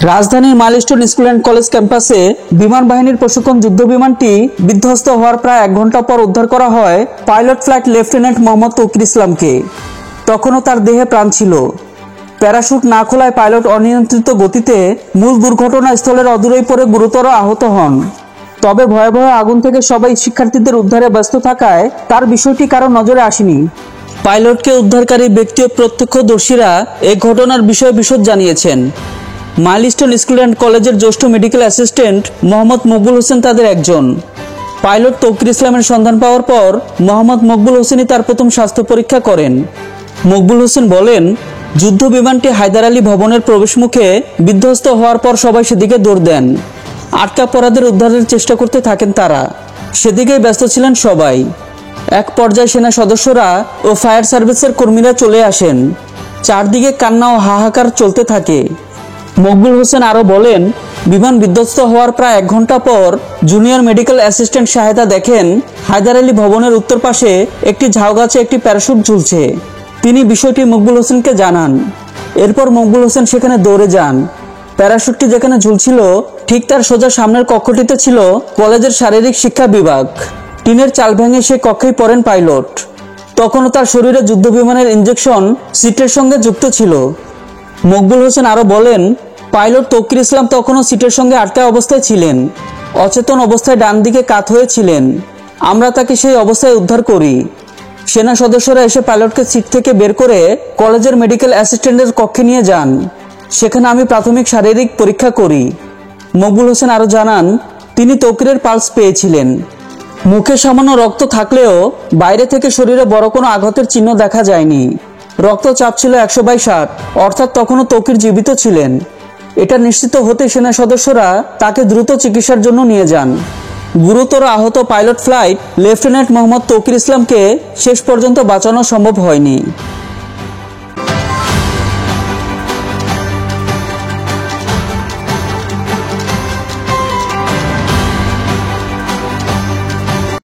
রাজধানীর milestone school and college ক্যাম্পাসে বিমান বাহিনীর প্রশিক্ষণ যুদ্ধ বিমানটি বিধ্বস্ত হওয়ার প্রায় 1 ঘন্টা পর উদ্ধার করা হয় pilot flight lieutenant Mohammad Tauqir ইসলামকে। তখনও তার দেহে প্রাণ ছিল। প্যারাশুট না খোলায় পাইলট অনিয়ন্ত্রিত গতিতে মূল দুর্ঘটনাস্থলের অদূরেই পড়ে গুরুতর আহত হন। তবে ভয়াবহ আগুন থেকে সবাই শিক্ষার্থীদের উদ্ধারে ব্যস্ত থাকায় তার বিষয়টি কারো নজরে আসেনি। পাইলটকে উদ্ধারকারী ব্যক্তি ও প্রত্যক্ষদর্শীরা এই ঘটনার বিষয়ে বিশদ জানিয়েছেন। মাইলস্টোন স্কুল অ্যান্ড কলেজের জ্যেষ্ঠ মেডিকেল অ্যাসিস্ট্যান্ট মোহাম্মদ মকবুল হোসেন তাদের একজন। পাইলট তৌকির ইসলামের সন্ধান পাওয়ার পর মোহাম্মদ মকবুল হোসেনই তার প্রথম স্বাস্থ্য পরীক্ষা করেন। মকবুল হোসেন বলেন, যুদ্ধ বিমানটি হায়দার আলী ভবনের প্রবেশমুখে বিধ্বস্ত হওয়ার পর সবাই সেদিকে দৌড় দেন। আটকা পড়াদের উদ্ধারের চেষ্টা করতে থাকেন তারা। সেদিকেই ব্যস্ত ছিলেন সবাই। এক পর্যায়ে সেনা সদস্যরা ও ফায়ার সার্ভিসের কর্মীরা চলে আসেন। চারদিকে কান্না ও হাহাকার চলতে থাকে। মকবুল হোসেন আরও বলেন, বিমান বিধ্বস্ত হওয়ার প্রায় 1 ঘন্টা পর জুনিয়র মেডিকেল অ্যাসিস্ট্যান্ট শাহেদা দেখেন হায়দার আলী ভবনের উত্তর পাশে একটি ঝাউগাছে একটি প্যারাশুট ঝুলছে। তিনি বিষয়টি মকবুল হোসেনকে জানান। এরপর মকবুল হোসেন সেখানে দৌড়ে যান। প্যারাশুটটি যেখানে ঝুলছিল ঠিক তার সোজা সামনের কক্ষটিতে ছিল কলেজের শারীরিক শিক্ষা বিভাগ। টিনের চাল ভেঙে সে কক্ষেই পড়েন পাইলট। তখনও তার শরীরে যুদ্ধ বিমানের ইঞ্জেকশন সিটের সঙ্গে যুক্ত ছিল। মকবুল হোসেন আরও বলেন, পাইলট তৌকির ইসলাম তখনও সিটের সঙ্গে আটকা অবস্থায় ছিলেন। অচেতন অবস্থায় ডান দিকে কাত হয়েছিলেন। আমরা তাকে সেই অবস্থায় উদ্ধার করি। সেনা সদস্যরা এসে পাইলটকে সিট থেকে বের করে কলেজের মেডিকেল অ্যাসিস্ট্যান্টের কক্ষে নিয়ে যান। সেখানে আমি প্রাথমিক শারীরিক পরীক্ষা করি। মকবুল হোসেন আরও জানান, তিনি তৌকিরের পালস পেয়েছিলেন। মুখে সামান্য রক্ত থাকলেও বাইরে থেকে শরীরে বড় কোনো আঘাতের চিহ্ন দেখা যায়নি। রক্তচাপ ছিল 100/60, অর্থাৎ তখনও তৌকির জীবিত ছিলেন। এটা নিশ্চিত হতে সেনা সদস্যরা তাকে দ্রুত চিকিৎসার জন্য নিয়ে যান। গুরুতর আহত pilot flight lieutenant Mohammad Tauqir ইসলামকে শেষ পর্যন্ত বাঁচানো সম্ভব হয়নি।